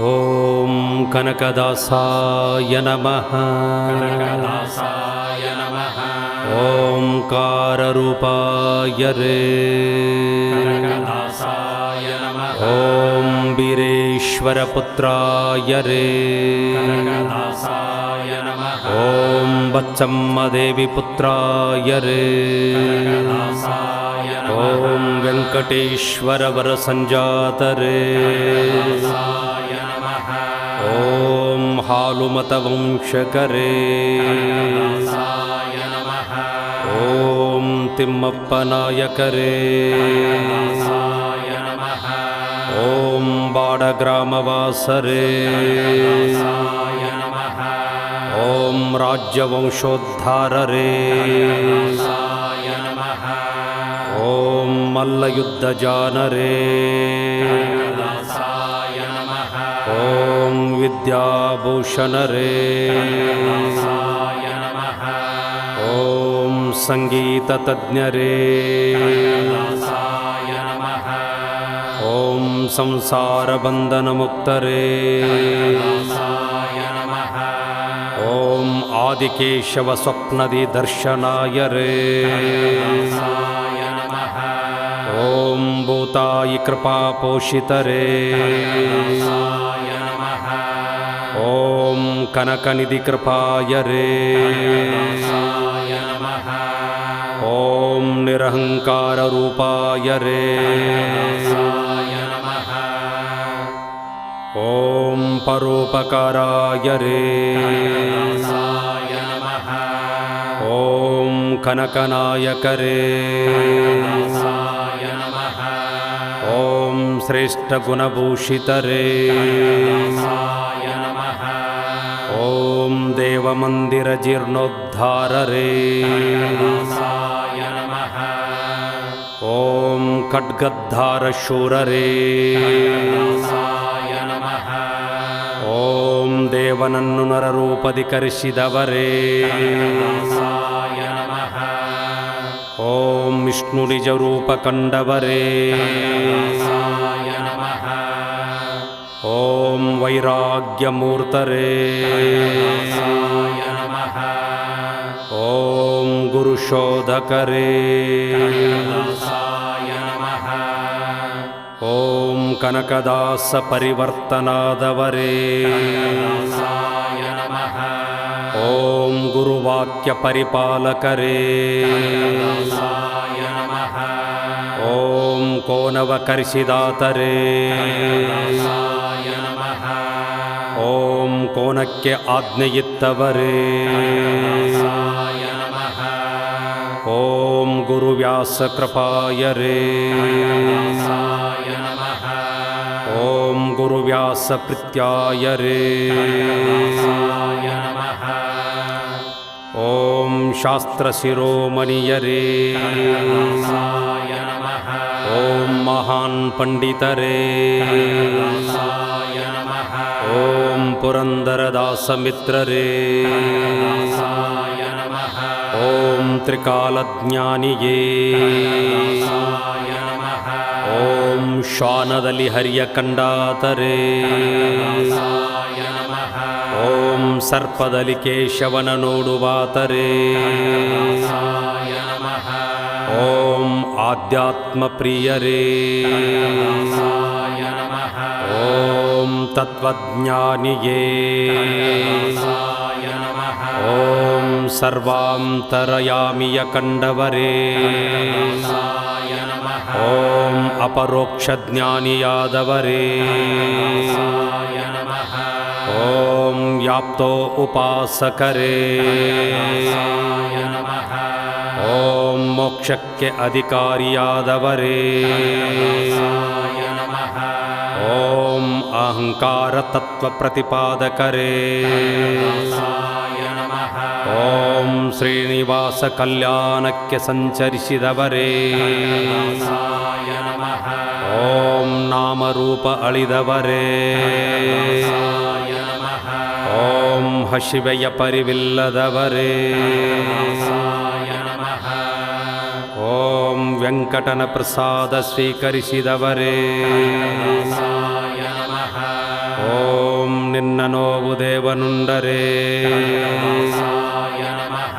ಓಂ ಕನಕದಾಸಾಯ ನಮಃ. ಕನಕದಾಸಾಯ ನಮಃ. ಓಂಕಾರರೂಪಾಯ ರೇ. ಕನಕದಾಸಾಯ ನಮಃ. ಓಂ ಬೀರೇಶ್ವರಪುತ್ರಾಯ ರೇ. ಕನಕದಾಸಾಯ ನಮಃ. ಓಂ ಬಚ್ಚಮ್ಮದೇವಿ ಪುತ್ರಾಯ ರೇ. ಕನಕದಾಸಾಯ ನಮಃ. ಓಂ ವೆಂಕಟೇಶ್ವರ ವರಸಂಜಾತ ರೇ. ಕನಕದಾಸಾಯ ನಮಃ. ಓಂ ಹಾಲುಮತ ವಂಶಕರೇ. ಕನಕದಾಸಾಯ ನಮಃ. ಓಂ ತಿಮ್ಮಪ್ಪ ನಾಯಕರೇ. ಕನಕದಾಸಾಯ ನಮಃ. ಓಂ ಬಾಡಗ್ರಾಮವಾಸರೇ. ಕನಕದಾಸಾಯ ನಮಃ. ಓಂ ರಾಜ್ಯವಂಶೋದ್ಧಾರರೇ. ಕನಕದಾಸಾಯ ನಮಃ. ಓಂ ಮಲ್ಲಯುದ್ಧ ಜಾನರೇ. ಕನಕದಾಸಾಯ ನಮಃ. ಓಂ ವಿದ್ಯಾಭೂಷಣರೇ. ಕನಕದಾಸಾಯ ನಮಃ. ಓಂ ಸಂಗೀತ ತಜ್ಞರೇ. ಕನಕದಾಸಾಯ ನಮಃ. ಓಂ ಸಂಸಾರ ಬಂಧನ ಮುಕ್ತರೇ. ಕನಕದಾಸಾಯ ನಮಃ. ಓಂ ಆದಿಕೇಶವ ಸ್ವಪ್ನದಿ ದರ್ಶನಾಯ ರೇ. ಕನಕದಾಸಾಯ ನಮಃ. ಓಂ ಭೂತಾಯಿ ಕೃಪಾ ಪೋಷಿತರೇ. ಕನಕದಾಸಾಯ ನಮಃ. ಓಂ ಕನಕನಿಧಿ ಕೃಪಾಯ ರೇ. ಕನಕದಾಸಾಯ ನಮಃ. ಓಂ ನಿರಹಂಕಾರ ರೂಪಾಯ ರೇ. ಕನಕದಾಸಾಯ ನಮಃ. ಓಂ ಪರೋಪಕಾರಾಯ ರೇ. ಕನಕದಾಸಾಯ ನಮಃ. ಓಂ ಕನಕನಾಯಕರೇ. ಕನಕದಾಸಾಯ ನಮಃ. ಓಂ ಶ್ರೇಷ್ಠ ಗುಣಭೂಷಿತರೇ. ಕನಕದಾಸಾಯ ನಮಃ. ಓಂ ದೇವಮಂದಿರ ಜೀರ್ಣೋದ್ಧಾರರೇ. ಕನಕದಾಸಾಯ ನಮಃ. ಓಂ ಖಡ್ಗದ್ಧಾರ ಶೂರರೇ. ಕನಕದಾಸಾಯ ನಮಃ. ಓಂ ದೇವನನ್ನು ನರರೂಪದಿ ಕರೆಸಿದವರೇ. ಕನಕದಾಸಾಯ ನಮಃ. ಓಂ ವಿಷ್ಣು ನಿಜ ರೂಪ ಕಂಡವರೇ. ಕನಕದಾಸಾಯ ನಮಃ. ಓಂ ವೈರಾಗ್ಯ ಮೂರ್ತರೇ. ಕನಕದಾಸಾಯ ನಮಃ. ಓಂ ಗುರುಶೋಧಕರೇ. ಕನಕದಾಸಾಯ ನಮಃ. ಓಂ ಕನಕದಾಸ ಪರಿವರ್ತನಾದವರೇ. ಕನಕದಾಸಾಯ ನಮಃ. ಓಂ ಗುರುವಾಕ್ಯ ಪರಿಪಾಲಕರೇ. ಕನಕದಾಸಾಯ ನಮಃ. ಓಂ ಕೋನವ ಕರಿಸಿದಾತರೇ. ಕನಕದಾಸಾಯ ನಮಃ. ಓಂ ಕೋನಕ್ಕೆ ಆಜ್ಞೆಯಿತ್ತವರೇ. ಕನಕದಾಸಾಯ ನಮಃ. ಓಂ ಗುರುವ್ಯಾಸ ಕೃಪಾಯ ರೇ. ಕನಕದಾಸಾಯ ನಮಃ. ಓಂ ಗುರುವ್ಯಾಸ ಪ್ರೀತ್ಯಾಯ ರೇ. ಕನಕದಾಸಾಯ ನಮಃ. ಓಂ ಶಾಸ್ತ್ರ ಶಿರೋಮಣಿಯರೇ. ಕನಕದಾಸಾಯ ನಮಃ. ಓಂ ಮಹಾನ್ ಪಂಡಿತರೇ. ಕನಕದಾಸಾಯ ನಮಃ. ಓಂ ಪುರಂದರದಾಸ ಮಿತ್ರರೇ. ಕನಕದಾಸಾಯ ನಮಃ. ಓಂ ತ್ರಿಕಾಲಜ್ಞಾನಿಯೇ. ಕನಕದಾಸಾಯ ನಮಃ. ಓಂ ಶ್ವಾನದಲ್ಲಿ ಹರಿಯ ಕಂಡಾತರೇ. ಕನಕದಾಸಾಯ ನಮಃ. ಓಂ ಸರ್ಪದಲ್ಲಿ ಕೇಶವನ ನೋಡುವಾತರೇ. ಕನಕದಾಸಾಯ ನಮಃ. ಓಂ ಆಧ್ಯಾತ್ಮ ಪ್ರಿಯರೇ. ಕನಕದಾಸಾಯ ನಮಃ. ಓಂ ತತ್ವಜ್ಞಾನಿಯೇ. ಕನಕದಾಸಾಯ ನಮಃ. ಓಂ ಸರ್ವಾಂತರಯಾಮಿಯ ಕಂಡವರೇ. ಕನಕದಾಸಾಯ ನಮಃ. ಓಂ ಅಪರೋಕ್ಷ ಜ್ಞಾನಿಯಾದವರೇ. ಕನಕದಾಸಾಯ ನಮಃ. ಓಂ ಯಾಪ್ತೋ ಉಪಾಸಕರೇ. ಕನಕದಾಸಾಯ ನಮಃ. ಓಂ ಮೋಕ್ಷಕ್ಕೆ ಅಧಿಕಾರಿಯಾದವರೇ. ಕನಕದಾಸಾಯ ನಮಃ. ಓಂ ಅಹಂಕಾರ ತತ್ವ ಪ್ರತಿಪಾದಕರೇ. ಕನಕದಾಸಾಯ ನಮಃ. ಓಂ ಶ್ರೀನಿವಾಸ ಕಲ್ಯಾಣಕ್ಕೆ ಸಂಚರಿಸಿದವರೇ. ಕನಕದಾಸಾಯ ನಮಃ. ಓಂ ನಾಮರೂಪ ಅಳಿದವರೇ. ಕನಕದಾಸಾಯ ನಮಃ. ಓಂ ಹಸಿವೆಯ ಪರಿವಿಲ್ಲದವರೇ. ಕನಕದಾಸಾಯ ನಮಃ. ಓಂ ವೆಂಕಟನ ಪ್ರಸಾದ ಸ್ವೀಕರಿಸಿದವರೇ. ಕನಕದಾಸಾಯ ನಮಃ. ಓಂ ನಿನ್ನ ನೋವು ದೇವನುಂಡರೆ ಕನಕದಾಸಾಯ ನಮಃ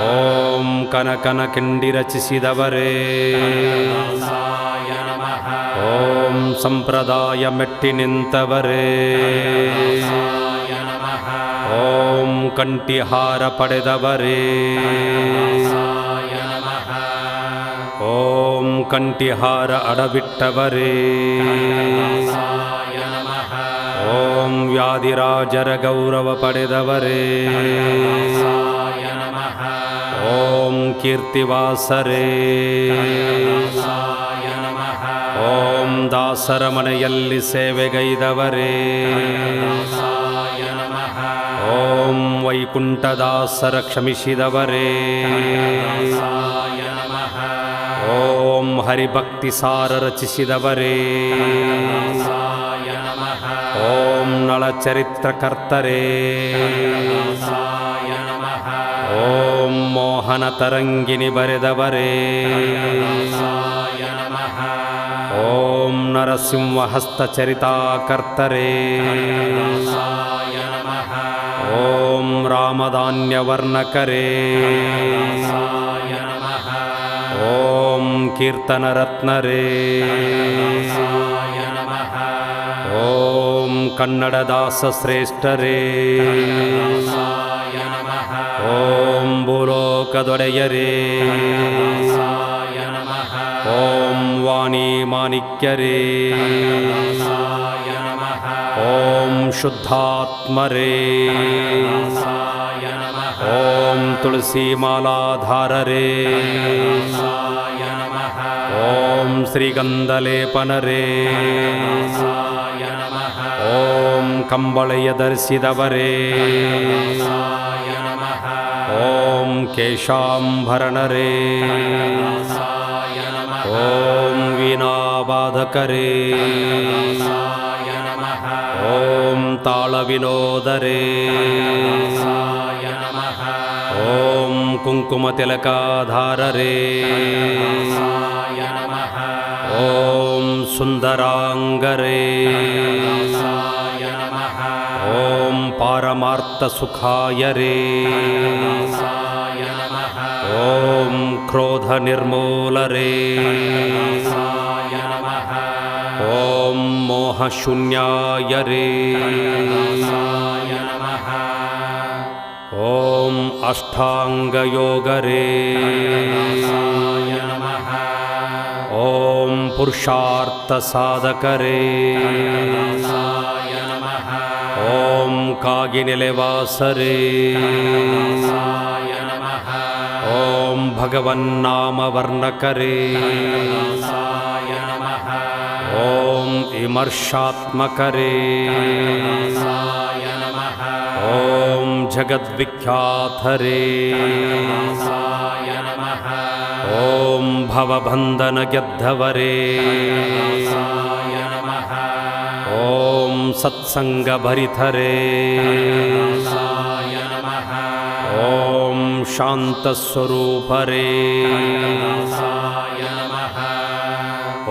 ಓಂ ಕನಕನ ಕಿಂಡಿ ರಚಿಸಿದವರೇ ಕನಕದಾಸಾಯ ನಮಃ ಓಂ ಸಂಪ್ರದಾಯ ಮೆಟ್ಟಿ ನಿಂತವರೇ ಕನಕದಾಸಾಯ ನಮಃ ಓಂ ಕಂಠಿಹಾರ ಪಡೆದವರೇ ಕನಕದಾಸಾಯ ನಮಃ ಓಂ ಕಂಠಿಹಾರ ಅಡಬಿಟ್ಟವರೇ ಕನಕದಾಸಾಯ ನಮಃ ಓಂ ವ್ಯಾಧಿರಾಜರ ಗೌರವ ಪಡೆದವರೇ ಕನಕದಾಸಾಯ ನಮಃ ಓಂ ಕೀರ್ತಿವಾಸರೇ ಕನಕದಾಸಾಯ ನಮಃ ಓಂ ದಾಸರ ಮನೆಯಲ್ಲಿ ಸೇವೆಗೈದವರೇ ಕನಕದಾಸಾಯ ನಮಃ ಓಂ ವೈಕುಂಠದಾಸರ ಕ್ಷಮಿಸಿದವರೇ ಕನಕದಾಸಾಯ ನಮಃ ಓಂ ಹರಿಭಕ್ತಿ ಸಾರ ರಚಿಸಿದವರೇ ಕನಕದಾಸಾಯ ನಮಃ ಓಂ ನಳಚರಿತ್ರಕರ್ತರೇ ಕನಕದಾಸಾಯ ನಮಃ ಓಂ ಮೋಹನ ತರಂಗಿಣಿ ಬರೆದವರೇ ಕನಕದಾಸಾಯ ನಮಃ ಓಂ ನರಸಿಂಹಹಸ್ತಚರಿತಾಕರ್ತರೇ ಕನಕದಾಸಾಯ ನಮಃ ಓಂ ರಾಮಧಾನ್ಯವರ್ಣಕರೇ ಕನಕದಾಸಾಯ ನಮಃ ಓಂ ಕೀರ್ತನರತ್ನರೇ ಕನಕದಾಸಾಯ ನಮಃ ಓಂ ಕನ್ನಡದಾಸ ಶ್ರೇಷ್ಠರೇ ಕನಕದಾಸಾಯ ನಮಃ ಓಂ ಭೂಲೋಕದೊಡೆಯರೇ ಕನಕದಾಸಾಯ ನಮಃ ಓಂ ವಾಣಿ ಮಾಣಿಕ್ಯರೇ ಕನಕದಾಸಾಯ ನಮಃ ಓಂ ಶುದ್ಧಾತ್ಮರೇ ಕನಕದಾಸಾಯ ನಮಃ ಓಂ ತುಳಸಿ ಮಾಲಾಧಾರರೇ ಕನಕದಾಸಾಯ ನಮಃ ಓಂ ಶ್ರೀಗಂಧಲೇಪನರೇ ಕನಕದಾಸಾಯ ನಮಃ ಓಂ ಕಂಬಳೆಯ ಧರಿಸಿದವರೇ ಕನಕದಾಸಾಯ ನಮಃ ಓಂ ಕೇಶಾಂಭರಣರೇ ಕನಕದಾಸಾಯ ನಮಃ ಓಂ ವೀಣಾವಾದಕರೇ ಕನಕದಾಸಾಯ ನಮಃ ಓಂ ತಾಳ ವಿನೋದರೇ ಕನಕದಾಸಾಯ ನಮಃ ಓಂ ಕುಂಕುಮ ತಿಲಕಾಧಾರರೇ ಕನಕದಾಸಾಯ ನಮಃ ಓಂ ಸುಂದರಾಂಗರೇ ಕನಕದಾಸಾಯ ನಮಃ ಓಂ ಪಾರಮಾರ್ಥ ಸುಖಾಯರೇ ಕನಕದಾಸಾಯ ನಮಃ ಓಂ ಕ್ರೋಧ ನಿರ್ಮೂಲರೇ ಕನಕದಾಸಾಯ ನಮಃ ಓಂ ಮೋಹಶೂನ್ಯಾಯರೇ ಕನಕದಾಸಾಯ ನಮಃ ಓಂ ಅಷ್ಟಾಂಗಯೋಗರೇ ಕನಕದಾಸಾಯ ನಮಃ ಓಂ ಪುರುಷಾರ್ಥ ಸಾಧಕರೇ ಕನಕದಾಸಾಯ ನಮಃ ಓಂ ಕಾಗಿನೆಲೆವಾಸರೇ ಕನಕದಾಸಾಯ ನಮಃ ಓಂ ಭಗವನ್ನಾಮವರ್ಣಕರೇ ಕನಕದಾಸಾಯ ನಮಃ ಓಂ ವಿಮರ್ಶಾತ್ಮಕರೇ ಕನಕದಾಸಾಯ ನಮಃ ಓಂ ಜಗದ್ವಿಖ್ಯಾತರೇ ಕನಕದಾಸಾಯ ನಮಃ ಓಂ ಭವಬಂಧನ ಗೆದ್ದವರೇ ಕನಕದಾಸಾಯ ನಮಃ ಓಂ ಸತ್ಸಂಗಭರಿತರೇ ಕನಕದಾಸಾಯ ನಮಃ ಓಂ ಶಾಂತಸ್ವರೂಪರೇ ಕನಕದಾಸಾಯ ನಮಃ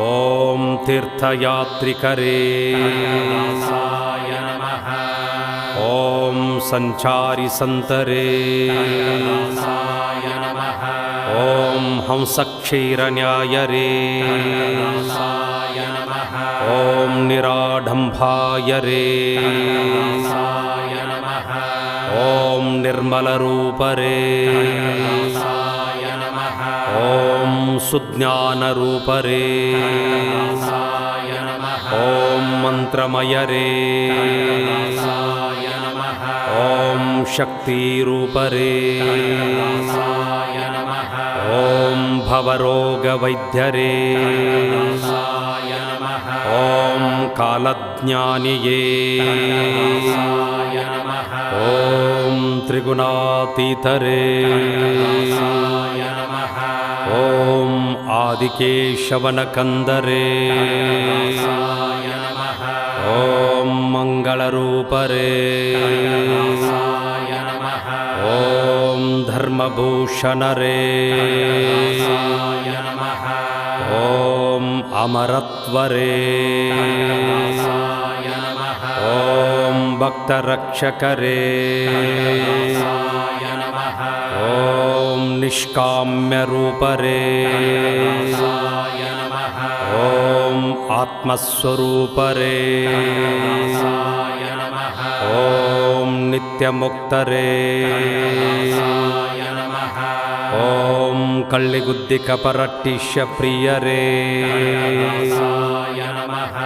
ಓಂ ತೀರ್ಥಯಾತ್ರಿಕರೇ ಕನಕದಾಸಾಯ ನಮಃ ಓಂ ಸಂಚಾರಿ ಸಂತರೇ ಕನಕದಾಸಾಯ ನಮಃ ಓಂ ಹಂಸಕ್ಷೀರನ್ಯಾಯರೇ ಕನಕದಾಸಾಯ ನಮಃ ಓಂ ನಿರಾಢಂಭಾಯರೇ ಕನಕದಾಸಾಯ ನಮಃ ಓಂ ನಿರ್ಮಲರೂಪರೇ ಕನಕದಾಸಾಯ ನಮಃ ಓಂ ಸುಜ್ಞಾನರೂಪರೇ ಕನಕದಾಸಾಯ ನಮಃ ಓಂ ಮಂತ್ರಮಯರೇ ಕನಕದಾಸಾಯ ನಮಃ ಓಂ ಶಕ್ತಿರೂಪರೇ ಕನಕದಾಸಾಯ ನಮಃ ಓಂ ಭವರೋಗವೈದ್ಯರೇ ಕನಕದಾಸಾಯ ನಮಃ ಓಂ ಕಾಲಜ್ಞಾನಿಯೇ ಕನಕದಾಸಾಯ ನಮಃ ಓಂ ತ್ರಿಗುಣಾತೀತರೇ ಕನಕದಾಸಾಯ ನಮಃ ಓಂ ಆದಿಕೇಶವನ ಕಂದರೇ ಕನಕದಾಸಾಯ ನಮಃ ಓಂ ಮಂಗಳರೂಪರೇ ಕನಕದಾಸಾಯ ನಮಃ ಓಂ ಧರ್ಮಭೂಷಣರೇ ಕನಕದಾಸಾಯ ನಮಃ ಓಂ ಅಮರತ್ವರೇ ಕನಕದಾಸಾಯ ನಮಃ ಓಂ ಭಕ್ತರಕ್ಷಕರೇ ಕನಕದಾಸಾಯ ನಮಃ ಓಂ ನಿಷ್ಕಾಮ್ಯರೂಪರೇ ಕನಕದಾಸಾಯ ನಮಃ ಓಂ ಆತ್ಮಸ್ವರೂಪರೇ ಕನಕದಾಸಾಯ ನಮಃ ಓಂ ನಿತ್ಯಮುಕ್ತರೇ ಕನಕದಾಸಾಯ ನಮಃ ಓಂ ಕಳ್ಳಿಗುದ್ದಿ ಕಪರಟ್ಟಿಷ್ಯ ಪ್ರಿಯರೇ ಕನಕದಾಸಾಯ ನಮಃ